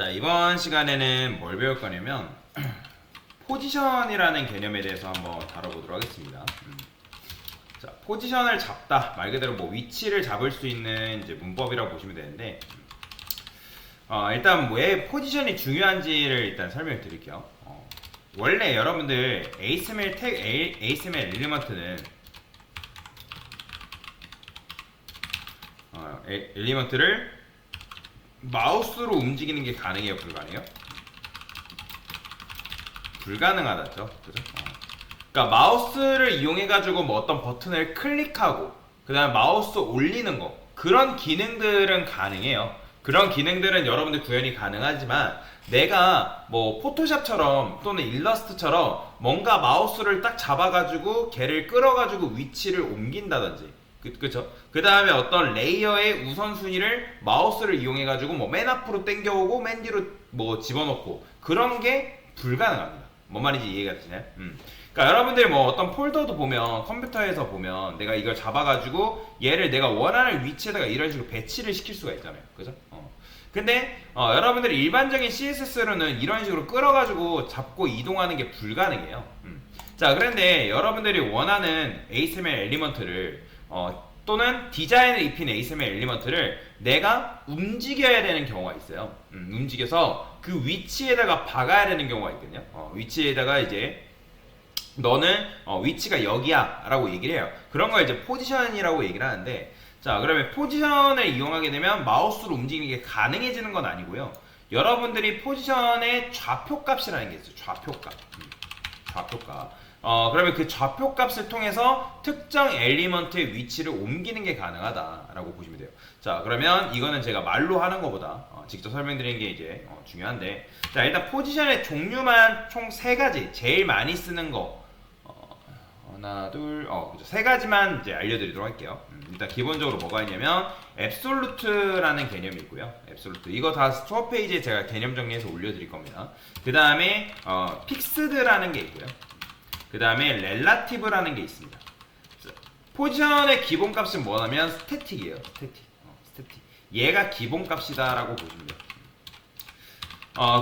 자, 이번 시간에는 뭘 배울 거냐면 포지션이라는 개념에 대해서 한번 다뤄보도록 하겠습니다. 자, 포지션을 잡다 말 그대로 뭐 위치를 잡을 수 있는 이제 문법이라고 보시면 되는데 일단 왜 포지션이 중요한지를 일단 설명을 드릴게요. 원래 여러분들 ASML 엘리먼트는 엘리먼트를 마우스로 움직이는 게 가능해요, 불가능해요? 불가능하다죠, 그죠? 그러니까 마우스를 이용해 가지고 뭐 어떤 버튼을 클릭하고 그다음 마우스 올리는 거 그런 기능들은 가능해요. 그런 기능들은 여러분들 구현이 가능하지만 내가 뭐 포토샵처럼 또는 일러스트처럼 뭔가 마우스를 딱 잡아가지고 걔를 끌어가지고 위치를 옮긴다든지 그쵸? 그 다음에 어떤 레이어의 우선순위를 마우스를 이용해가지고 뭐 맨 앞으로 당겨오고 맨 뒤로 뭐 집어넣고 그런 게 불가능합니다. 뭔 말인지 이해가 되시나요? 그러니까 여러분들 뭐 어떤 폴더도 보면 컴퓨터에서 보면 내가 이걸 잡아가지고 얘를 내가 원하는 위치에다가 이런 식으로 배치를 시킬 수가 있잖아요. 그죠? 근데 여러분들이 일반적인 CSS로는 이런 식으로 끌어가지고 잡고 이동하는 게 불가능해요. 자, 그런데 여러분들이 원하는 ASML 엘리먼트를 또는 디자인을 입힌 ASML 엘리먼트를 내가 움직여야 되는 경우가 있어요. 움직여서 그 위치에다가 박아야 되는 경우가 있거든요. 위치에다가 이제 너는 위치가 여기야 라고 얘기를 해요. 그런 걸 이제 포지션이라고 얘기를 하는데, 자, 그러면 포지션을 이용하게 되면 마우스로 움직이는 게 가능해지는 건 아니고요. 여러분들이 포지션의 좌표값이라는 게 있어요. 좌표값. 좌표값. 그러면 그 좌표값을 통해서 특정 엘리먼트의 위치를 옮기는 게 가능하다라고 보시면 돼요. 자, 그러면 이거는 제가 말로 하는 것보다 직접 설명드리는 게 이제 중요한데, 자, 일단 포지션의 종류만 총 3가지, 제일 많이 쓰는 거 하나, 둘, 그죠. 3가지만 이제 알려드리도록 할게요. 일단 기본적으로 뭐가 있냐면 앱솔루트라는 개념이 있고요. 앱솔루트 이거 다 수업 페이지에 제가 개념 정리해서 올려드릴 겁니다. 그 다음에 픽스드라는 게 있고요. 그 다음에 렐라티브라는 게 있습니다. 포지션의 기본값은 뭐냐면 스태틱이에요. 스태틱. 얘가 기본값이다라고 보시면 돼요.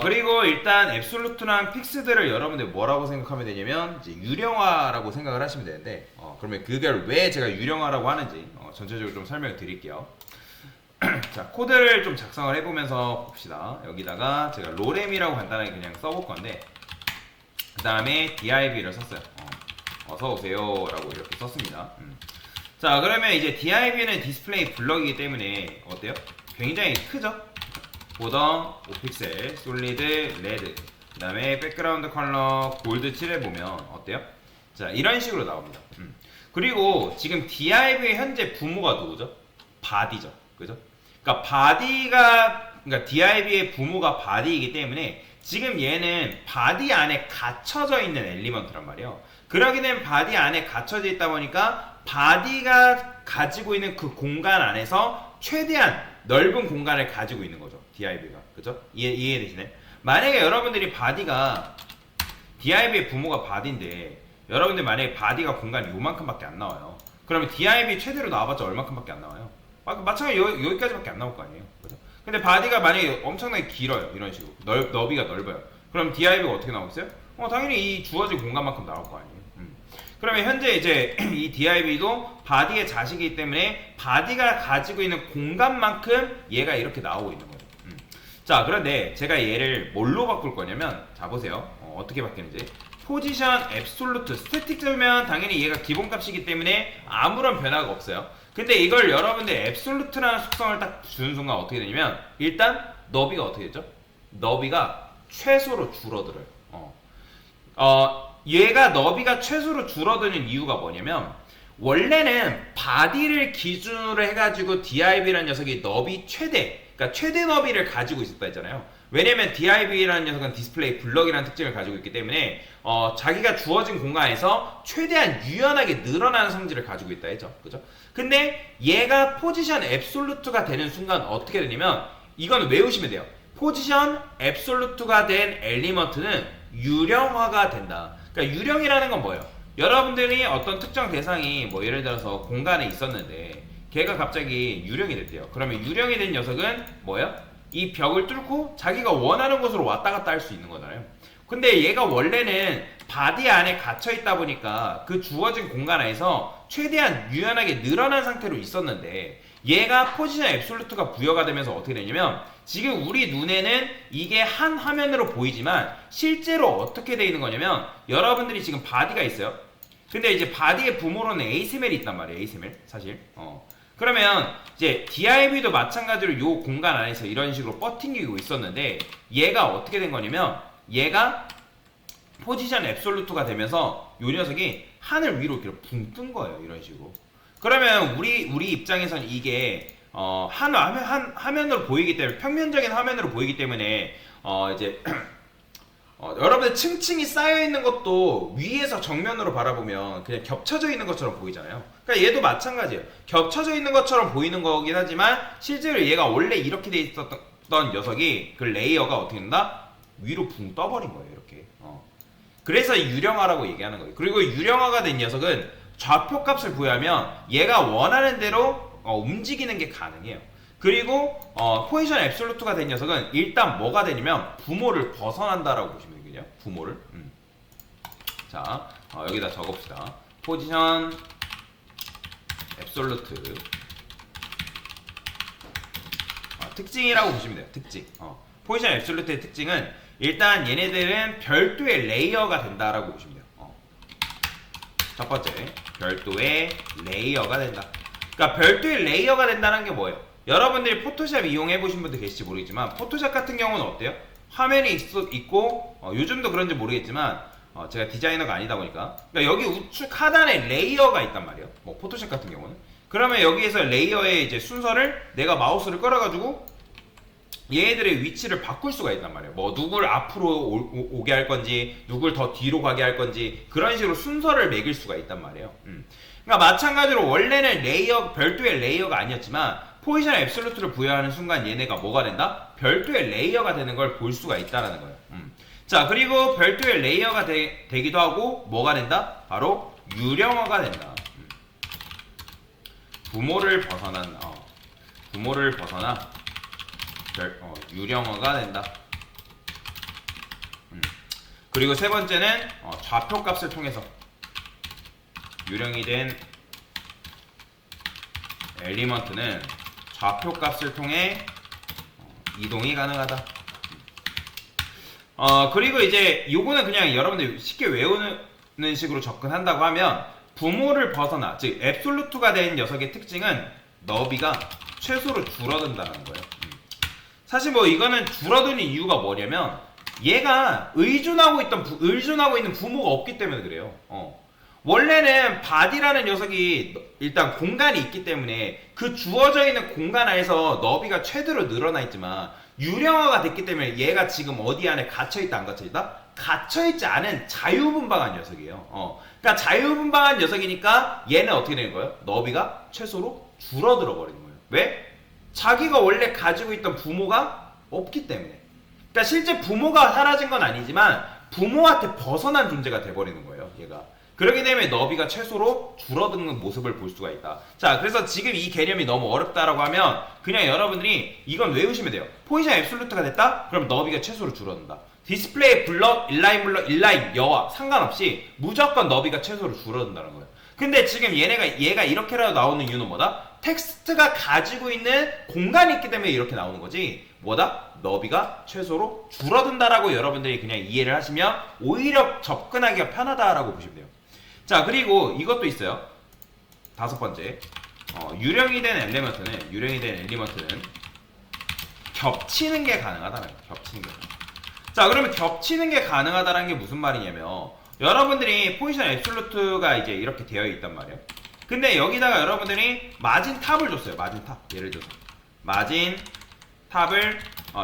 그리고 일단 앱솔루트랑 픽스드를 여러분들 뭐라고 생각하면 되냐면 이제 유령화라고 생각을 하시면 되는데 그러면 그걸 왜 제가 유령화라고 하는지 전체적으로 좀 설명을 드릴게요. 자, 코드를 좀 작성을 해보면서 봅시다. 여기다가 제가 로렘이라고 간단하게 그냥 써볼 건데 그 다음에 div를 썼어요. 어서오세요 라고 이렇게 썼습니다. 자, 그러면 이제 div는 디스플레이 블럭이기 때문에 어때요? 굉장히 크죠? 보더 5픽셀 솔리드 레드 그 다음에 백그라운드 컬러 골드 칠해보면 어때요? 자, 이런 식으로 나옵니다. 그리고 지금 div의 현재 부모가 누구죠? 바디죠. 그죠? 그러니까 그러니까 div의 부모가 바디이기 때문에 지금 얘는 바디 안에 갇혀져 있는 엘리먼트란 말이에요. 그러게 되면 바디 안에 갇혀져 있다 보니까 바디가 가지고 있는 그 공간 안에서 최대한 넓은 공간을 가지고 있는 거죠. div가. 그죠? 이해되시나요? 만약에 여러분들이 div의 부모가 바디인데 여러분들 만약에 바디가 공간이 요만큼밖에 안 나와요. 그러면 div 최대로 나와봤자 얼마큼밖에 안 나와요. 마찬가지로 여기까지밖에 안 나올 거 아니에요. 그죠? 근데 바디가 만약에 엄청나게 길어요. 이런 식으로 너비가 넓어요. 그럼 div가 어떻게 나오겠어요? 당연히 이 주어진 공간만큼 나올 거 아니에요. 그러면 현재 이제 이 div도 바디의 자식이기 때문에 바디가 가지고 있는 공간만큼 얘가 이렇게 나오고 있는 거예요. 자, 그런데 제가 얘를 뭘로 바꿀 거냐면, 자 보세요. 어떻게 바뀌는지. 포지션 앱솔루트 스태틱이면 당연히 얘가 기본값이기 때문에 아무런 변화가 없어요. 근데 이걸 여러분들 앱솔루트라는 속성을 딱 주는 순간 어떻게 되냐면 일단 너비가 어떻게 되죠? 너비가 최소로 줄어들어요. 얘가 너비가 최소로 줄어드는 이유가 뭐냐면 원래는 바디를 기준으로 해가지고 div라는 녀석이 너비 그러니까 최대 너비를 가지고 있었다 했잖아요. 왜냐면 div라는 녀석은 디스플레이 블럭이라는 특징을 가지고 있기 때문에 자기가 주어진 공간에서 최대한 유연하게 늘어나는 성질을 가지고 있다 했죠. 그죠? 근데 얘가 포지션 앱솔루트가 되는 순간 어떻게 되냐면 이건 외우시면 돼요. 포지션 앱솔루트가 된 엘리먼트는 유령화가 된다. 그러니까 유령이라는 건 뭐예요? 여러분들이 어떤 특정 대상이 뭐 예를 들어서 공간에 있었는데 걔가 갑자기 유령이 됐대요. 그러면 유령이 된 녀석은 뭐예요? 이 벽을 뚫고 자기가 원하는 곳으로 왔다 갔다 할 수 있는 거잖아요. 근데 얘가 원래는 바디 안에 갇혀 있다 보니까 그 주어진 공간 안에서 최대한 유연하게 늘어난 상태로 있었는데, 얘가 포지션 앱솔루트가 부여가 되면서 어떻게 되냐면, 지금 우리 눈에는 이게 한 화면으로 보이지만 실제로 어떻게 돼 있는 거냐면, 여러분들이 지금 바디가 있어요. 근데 이제 바디의 부모로는 ASML이 있단 말이에요. ASML 사실. 그러면 이제 DIB도 마찬가지로 요 공간 안에서 이런 식으로 뻗팅기고 있었는데, 얘가 어떻게 된 거냐면, 얘가 포지션 앱솔루트가 되면서 요 녀석이 하늘 위로 이렇게 붕 뜬 거예요. 이런 식으로. 그러면 우리 입장에선 이게 한 화면으로 보이기 때문에, 평면적인 화면으로 보이기 때문에 이제 여러분들 층층이 쌓여 있는 것도 위에서 정면으로 바라보면 그냥 겹쳐져 있는 것처럼 보이잖아요. 그러니까 얘도 마찬가지예요. 겹쳐져 있는 것처럼 보이는 거긴 하지만 실제로 얘가 원래 이렇게 돼 있었던 녀석이, 그 레이어가 어떻게 된다? 위로 붕 떠버린 거예요. 이렇게. 그래서 유령화라고 얘기하는 거예요. 그리고 유령화가 된 녀석은 좌표값을 부여하면 얘가 원하는 대로 움직이는 게 가능해요. 그리고 포지션 앱솔루트가 된 녀석은 일단 뭐가 되냐면 부모를 벗어난다라고 보시면 되겠죠. 부모를. 자, 여기다 적읍시다. 포지션 앱솔루트 특징이라고 보시면 돼요. 특징. 포지션 앱솔루트의 특징은 일단 얘네들은 별도의 레이어가 된다라고 보시면 돼요. 첫 번째, 별도의 레이어가 된다. 그러니까 별도의 레이어가 된다는 게 뭐예요? 여러분들이 포토샵 이용해 보신 분들 계실지 모르겠지만, 포토샵 같은 경우는 어때요? 화면이 있고 요즘도 그런지 모르겠지만 제가 디자이너가 아니다 보니까, 그러니까 여기 우측 하단에 레이어가 있단 말이에요. 뭐 포토샵 같은 경우는. 그러면 여기에서 레이어의 이제 순서를 내가 마우스를 끌어가지고 얘네들의 위치를 바꿀 수가 있단 말이에요. 뭐 누굴 앞으로 오게 할 건지, 누굴 더 뒤로 가게 할 건지, 그런 식으로 순서를 매길 수가 있단 말이에요. 그러니까 마찬가지로 원래는 별도의 레이어가 아니었지만 포지션 앱솔루트를 부여하는 순간 얘네가 뭐가 된다? 별도의 레이어가 되는 걸 볼 수가 있다라는 거예요. 자, 그리고 별도의 레이어가 되기도 하고 뭐가 된다? 바로 유령화가 된다. 부모를 벗어나 유령화가 된다. 그리고 세 번째는 좌표값을 통해서 유령이 된 엘리먼트는 좌표값을 통해 이동이 가능하다. 그리고 이제 요거는 그냥 여러분들 쉽게 외우는 식으로 접근한다고 하면, 부모를 벗어나, 즉 앱솔루트가 된 녀석의 특징은 너비가 최소로 줄어든다는 거예요. 사실 뭐 이거는 줄어드는 이유가 뭐냐면, 얘가 의존하고 있는 부모가 없기 때문에 그래요. 원래는 바디라는 녀석이 일단 공간이 있기 때문에 그 주어져 있는 공간 안에서 너비가 최대로 늘어나 있지만, 유령화가 됐기 때문에 얘가 지금 어디 안에 갇혀있다 안 갇혀있다? 갇혀있지 않은 자유분방한 녀석이에요. 그러니까 자유분방한 녀석이니까 얘는 어떻게 되는 거예요? 너비가 최소로 줄어들어 버리는 거예요. 왜? 자기가 원래 가지고 있던 부모가 없기 때문에. 그러니까 실제 부모가 사라진 건 아니지만 부모한테 벗어난 존재가 돼버리는 거예요. 얘가. 그렇기 때문에 너비가 최소로 줄어드는 모습을 볼 수가 있다. 자, 그래서 지금 이 개념이 너무 어렵다라고 하면 그냥 여러분들이 이건 외우시면 돼요. 포지션 앱솔루트가 됐다? 그럼 너비가 최소로 줄어든다. 디스플레이 블러, 인라인 여와 상관없이 무조건 너비가 최소로 줄어든다는 거예요. 근데 지금 얘가 이렇게라도 나오는 이유는 뭐다? 텍스트가 가지고 있는 공간이 있기 때문에 이렇게 나오는 거지, 뭐다? 너비가 최소로 줄어든다라고 여러분들이 그냥 이해를 하시면 오히려 접근하기가 편하다라고 보시면 돼요. 자, 그리고 이것도 있어요. 다섯 번째, 유령이 된 엘리먼트는 겹치는 게 가능하다는 거예요. 겹치는 게. 자, 그러면 겹치는 게 가능하다는 게 무슨 말이냐면, 여러분들이 포지션 앱솔루트가 이제 이렇게 되어 있단 말이에요. 근데 여기다가 여러분들이 마진 탑을 줬어요. 마진 탑. 예를 들어서 마진 탑을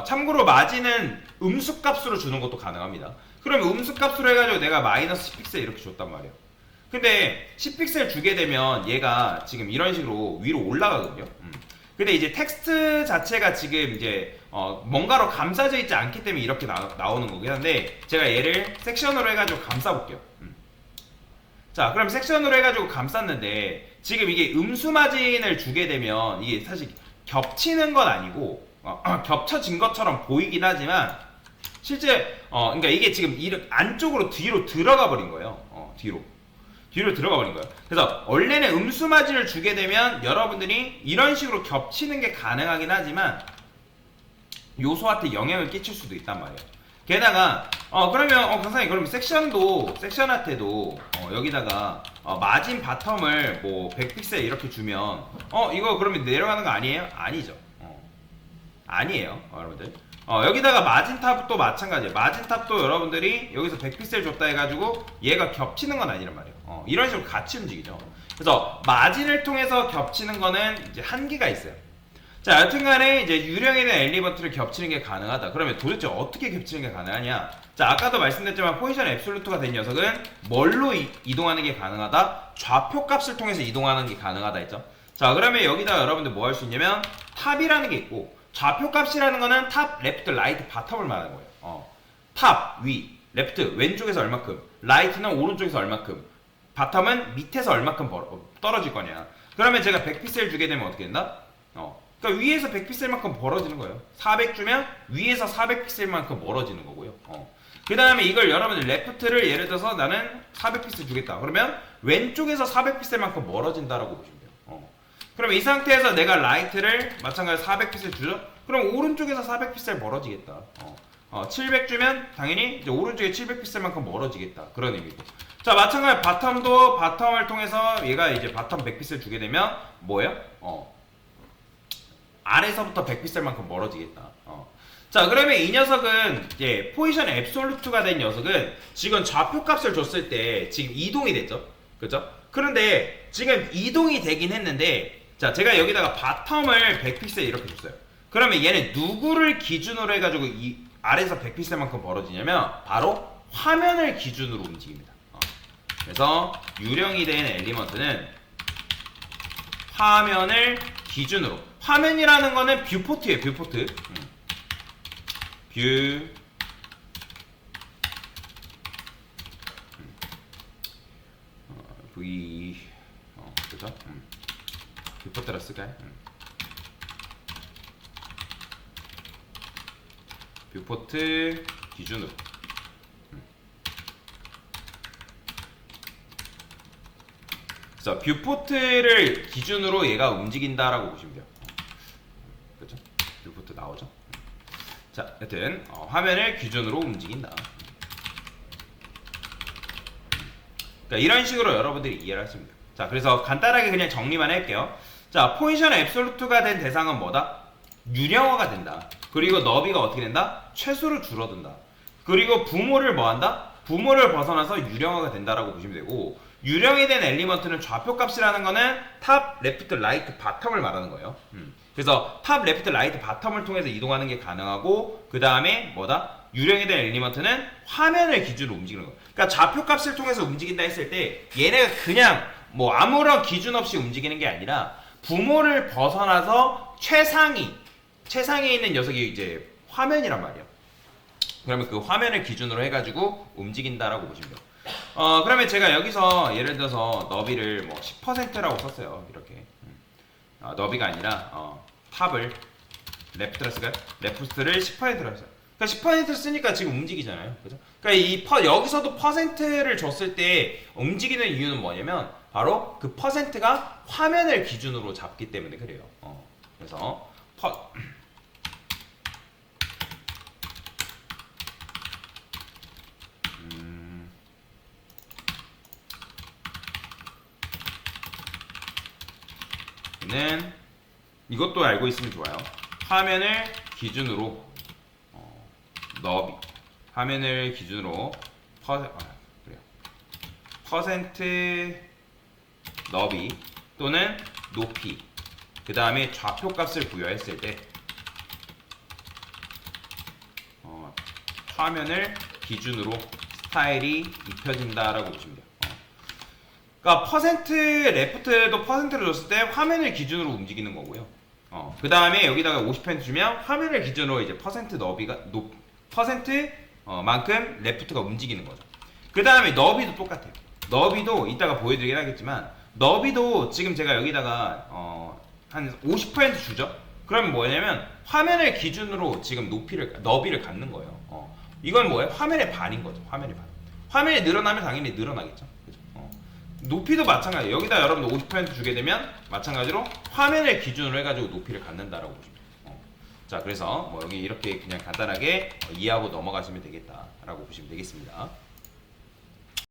참고로 마진은 음수 값으로 주는 것도 가능합니다. 그러면 음수 값으로 해가지고 내가 마이너스 10픽셀 이렇게 줬단 말이에요. 근데 10픽셀 주게 되면 얘가 지금 이런 식으로 위로 올라가거든요. 근데 이제 텍스트 자체가 지금 이제 뭔가로 감싸져 있지 않기 때문에 이렇게 나오는 거긴 한데, 제가 얘를 섹션으로 해가지고 감싸볼게요. 자, 그럼 섹션으로 해가지고 감쌌는데 지금 이게 음수 마진을 주게 되면 이게 사실 겹치는 건 아니고 겹쳐진 것처럼 보이긴 하지만 실제 그러니까 이게 지금 안쪽으로 뒤로 들어가 버린 거예요. 뒤로 들어가 버린 거예요. 그래서 원래는 음수 마진을 주게 되면 여러분들이 이런 식으로 겹치는 게 가능하긴 하지만 요소한테 영향을 끼칠 수도 있단 말이에요. 게다가 그러면 강사님 그러면 섹션한테도 여기다가 마진 바텀을 뭐 100픽셀 이렇게 주면 이거 그러면 내려가는 거 아니에요? 아니죠. 아니에요, 여러분들. 여기다가 마진탑도 마찬가지예요. 마진탑도 여러분들이 여기서 100픽셀 줬다 해가지고 얘가 겹치는 건 아니란 말이에요. 이런 식으로 같이 움직이죠. 그래서 마진을 통해서 겹치는 거는 이제 한계가 있어요. 자, 여튼간에 이제 유령에 대한 엘리먼트를 겹치는 게 가능하다. 그러면 도대체 어떻게 겹치는 게 가능하냐? 자, 아까도 말씀드렸지만 포지션 앱솔루트가 된 녀석은 뭘로 이동하는 게 가능하다? 좌표 값을 통해서 이동하는 게 가능하다 했죠. 자, 그러면 여기다 여러분들 뭐 할 수 있냐면 탑이라는 게 있고 좌표 값이라는 거는 탑, 레프트, 라이트, 바텀을 말하는 거예요. 탑, 위, 레프트, 왼쪽에서 얼마큼, 라이트는 오른쪽에서 얼마큼, 바텀은 밑에서 얼마큼 떨어질 거냐. 그러면 제가 100픽셀 주게 되면 어떻게 된다? 그러니까 위에서 100픽셀만큼 벌어지는 거예요. 400 주면 위에서 400픽셀만큼 멀어지는 거고요. 그 다음에 이걸 여러분들 레프트를 예를 들어서 나는 400픽셀 주겠다. 그러면 왼쪽에서 400픽셀만큼 멀어진다라고 보시면 돼요. 그러면 이 상태에서 내가 라이트를 마찬가지로 400픽셀 주죠? 그럼 오른쪽에서 400픽셀 멀어지겠다. 700 주면 당연히 이제 오른쪽에 700픽셀만큼 멀어지겠다. 그런 의미고. 자, 마찬가지로 바텀도 바텀을 통해서 얘가 이제 바텀 100픽셀 주게 되면 뭐예요? 아래서부터 100픽셀만큼 멀어지겠다. 자, 그러면 이 녀석은 이제 포지션 앱솔루트가 된 녀석은 지금 좌표 값을 줬을 때 지금 이동이 됐죠. 그죠? 그런데 지금 이동이 되긴 했는데 자, 제가 여기다가 바텀을 100픽셀 이렇게 줬어요. 그러면 얘는 누구를 기준으로 해가지고 이 아래에서 100픽셀만큼 벌어지냐면 바로 화면을 기준으로 움직입니다. 그래서 유령이 된 엘리먼트는 화면을 기준으로, 화면이라는 거는 뷰포트예요. 뷰포트. 뷰 V 그죠? 뷰포트라 쓸까요? 뷰포트 기준으로. 그래서 뷰포트를 기준으로 얘가 움직인다라고 보시면 돼요. 그렇죠? 뷰포트 나오죠? 자, 여튼 화면을 기준으로 움직인다. 그러니까 이런 식으로 여러분들이 이해를 하십니다. 자, 그래서 간단하게 그냥 정리만 할게요. 자, 포지션 앱솔루트가 된 대상은 뭐다? 유령화가 된다. 그리고 너비가 어떻게 된다? 최소로 줄어든다. 그리고 부모를 뭐한다? 부모를 벗어나서 유령화가 된다라고 보시면 되고, 유령이 된 엘리먼트는 좌표 값이라는 거는 탑, 레프트, 라이트, 바텀을 말하는 거예요. 그래서 탑, 레프트, 라이트, 바텀을 통해서 이동하는 게 가능하고, 그 다음에 뭐다? 유령이 된 엘리먼트는 화면을 기준으로 움직이는 거예요. 그러니까 좌표 값을 통해서 움직인다 했을 때 얘네가 그냥 뭐 아무런 기준 없이 움직이는 게 아니라 부모를 벗어나서 최상위에 있는 녀석이 이제 화면이란 말이에요. 그러면 그 화면을 기준으로 해가지고 움직인다라고 보시면 돼요. 그러면 제가 여기서 예를 들어서 너비를 뭐 10%라고 썼어요. 이렇게. 너비가 아니라 탑을 레프트라 쓸까요? 레프트를 10%로 했어요. 그러니까 10% 쓰니까 지금 움직이잖아요. 그죠? 그러니까 여기서도 퍼센트를 줬을 때 움직이는 이유는 뭐냐면 바로 그 퍼센트가 화면을 기준으로 잡기 때문에 그래요. 그래서 는 이것도 알고 있으면 좋아요. 화면을 기준으로 너비, 화면을 기준으로 그래요. 퍼센트 너비 또는 높이, 그 다음에 좌표 값을 부여했을 때 화면을 기준으로 스타일이 입혀진다라고 보시면 돼요. 그러니까 퍼센트 레프트도 퍼센트를 줬을 때 화면을 기준으로 움직이는 거고요. 그 다음에 여기다가 50% 주면 화면을 기준으로 이제 퍼센트 너비가 퍼센트 만큼 레프트가 움직이는 거죠. 그 다음에 너비도 똑같아요. 너비도 이따가 보여드리긴 하겠지만 너비도 지금 제가 여기다가 한 50% 주죠. 그러면 뭐냐면 화면을 기준으로 지금 너비를 갖는 거예요. 이건 뭐예요? 화면의 반인 거죠. 화면의 반. 화면이 늘어나면 당연히 늘어나겠죠. 그죠? 높이도 마찬가지예요. 여기다 여러분들 50% 주게 되면 마찬가지로 화면을 기준으로 해가지고 높이를 갖는다라고 보시면 돼요. 자, 그래서 뭐 여기 이렇게 그냥 간단하게 이해하고 넘어가시면 되겠다라고 보시면 되겠습니다.